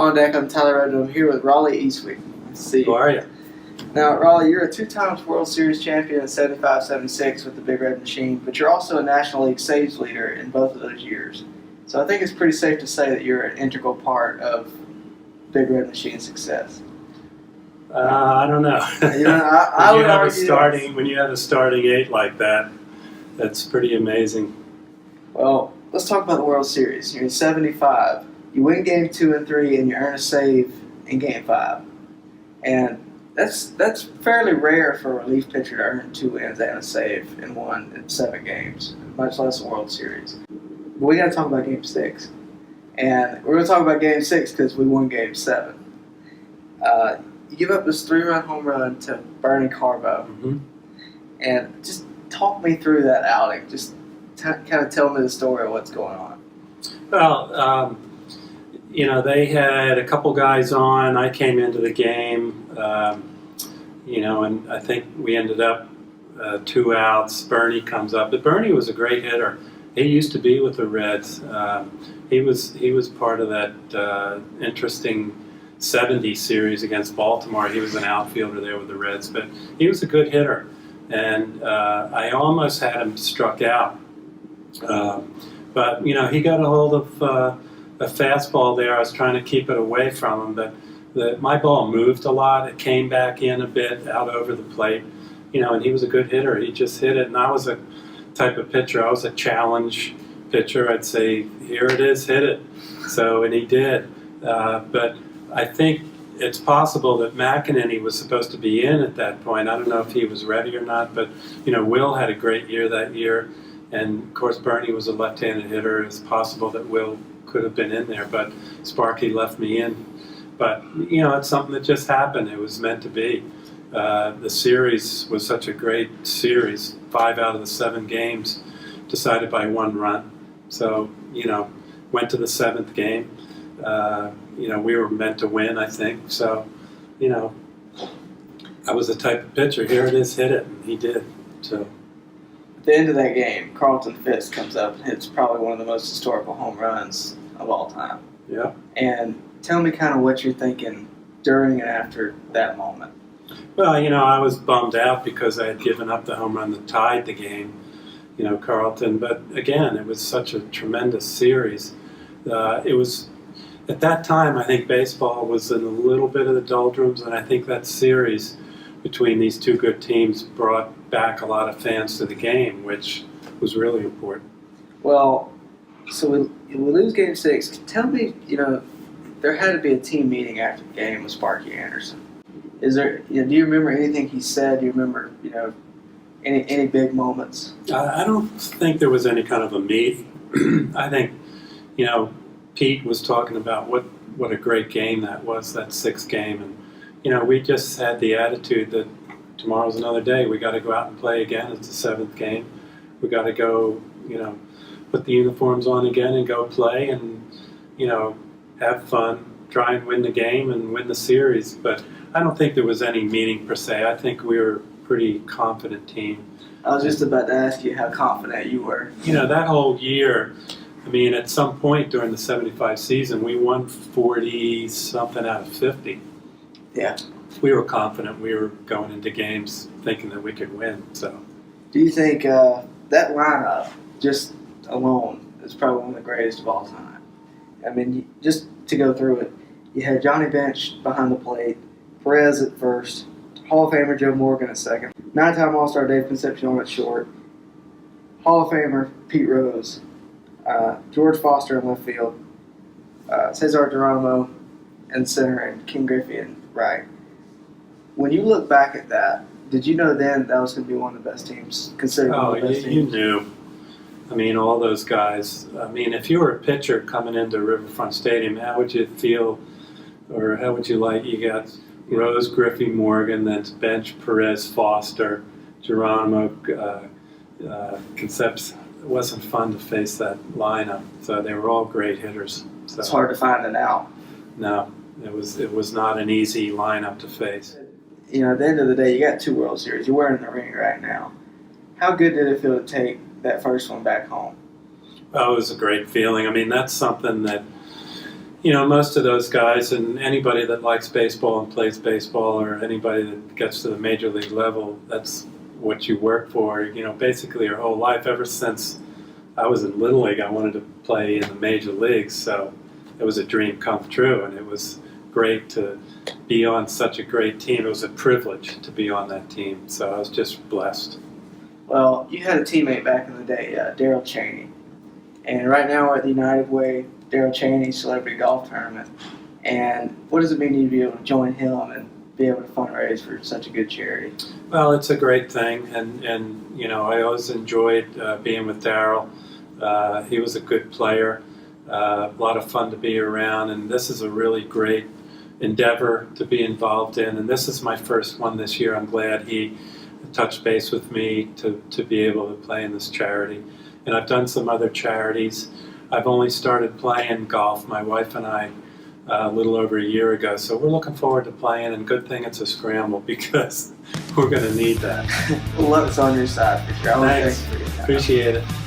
On deck, I'm Tyler Redden. I'm here with Raleigh Eastwick. See you. How are you? Now, Raleigh, you're a two-time World Series champion in 75-76 with the Big Red Machine, but you're also a National League saves leader in both of those years. So I think it's pretty safe to say that you're an integral part of Big Red Machine's success. I don't know. I would argue when you have a starting eight like that, that's pretty amazing. Well, let's talk about the World Series. You're in 75. You win Game 2 and 3, and you earn a save in Game 5. And that's fairly rare for a relief pitcher to earn 2 wins and a save in 7 games, much less a World Series. But we got to talk about Game 6. And we're going to talk about Game 6 because we won Game 7. You give up this 3-run home run to Bernie Carbo. Mm-hmm. And just talk me through that outing. Just kind of tell me the story of what's going on. Well, they had a couple guys on. I came into the game, and I think we ended up 2 outs. Bernie comes up. But Bernie was a great hitter. He used to be with the Reds. He was part of that interesting 70 series against Baltimore. He was an outfielder there with the Reds, but he was a good hitter. And I almost had him struck out. But he got a hold of a fastball there. I was trying to keep it away from him, but my ball moved a lot. It came back in a bit out over the plate, and he was a good hitter. He just hit it, and I was a type of pitcher. I was a challenge pitcher. I'd say, here it is, hit it. And he did. But I think it's possible that McEnany was supposed to be in at that point. I don't know if he was ready or not, but Will had a great year that year. And, of course, Bernie was a left-handed hitter. It's possible that Will could have been in there, but Sparky left me in. But, it's something that just happened. It was meant to be. The series was such a great series. 5 out of the 7 games decided by 1 run. So, went to the 7th game. We were meant to win, I think. So, I was the type of pitcher. Here it is, hit it. And he did. So. At the end of that game, Carlton Fisk comes up and hits probably one of the most historical home runs of all time. Yeah. And tell me kind of what you're thinking during and after that moment. Well, I was bummed out because I had given up the home run that tied the game, Carlton. But again, it was such a tremendous series. It was, at that time, I think baseball was in a little bit of the doldrums, and I think that series between these 2 good teams brought back a lot of fans to the game, which was really important. Well, so we lose Game 6. Tell me, there had to be a team meeting after the game with Sparky Anderson. Is there? Do you remember anything he said? Do you remember, any big moments? I don't think there was any kind of a meeting. I think, Pete was talking about what a great game that was, that 6th game, and we just had the attitude that tomorrow's another day. We got to go out and play again. It's the 7th game. We got to go, put the uniforms on again and go play and, have fun, try and win the game and win the series. But I don't think there was any meeting per se. I think we were a pretty confident team. I was just about to ask you how confident you were. That whole year, at some point during the 75 season, we won 40-something out of 50. Yeah. We were confident. We were going into games thinking that we could win. So, do you think that lineup, just alone, is probably one of the greatest of all time? Just to go through it, you had Johnny Bench behind the plate, Perez at first, Hall of Famer Joe Morgan at second, 9-time All-Star Dave Concepcion at short, Hall of Famer Pete Rose, George Foster in left field, Cesar Geronimo in center, and Ken Griffey in right. When you look back at that, did you know then that was going to be one of the best teams, considered one of the best teams? You knew. All those guys. If you were a pitcher coming into Riverfront Stadium, how would you feel, or how would you like? You got Rose, Griffey, Morgan, then Bench, Perez, Foster, Geronimo, Concepcion. It wasn't fun to face that lineup. So they were all great hitters. So, it's hard to find it out. No, it was not an easy lineup to face. At the end of the day, you got 2 World Series. You're wearing the ring right now. How good did it feel to take that first one back home? Well, it was a great feeling. That's something that, most of those guys and anybody that likes baseball and plays baseball, or anybody that gets to the major league level, that's what you work for. Basically your whole life. Ever since I was in Little League, I wanted to play in the major leagues, so it was a dream come true, and it was great to be on such a great team. It was a privilege to be on that team, so I was just blessed. Well, you had a teammate back in the day, Daryl Cheney, and right now we're at the United Way Daryl Cheney Celebrity Golf Tournament. And what does it mean to you to be able to join him and be able to fundraise for such a good charity? Well, it's a great thing, and I always enjoyed being with Daryl. He was a good player, a lot of fun to be around, and this is a really great endeavor to be involved in. And this is my first one this year. I'm glad he touched base with me to be able to play in this charity. And I've done some other charities. I've only started playing golf, my wife and I, a little over a year ago. So we're looking forward to playing, and good thing it's a scramble because we're going to need that. Well, luck's on your side for sure. I wanna Thanks. thank you for your time. Appreciate it.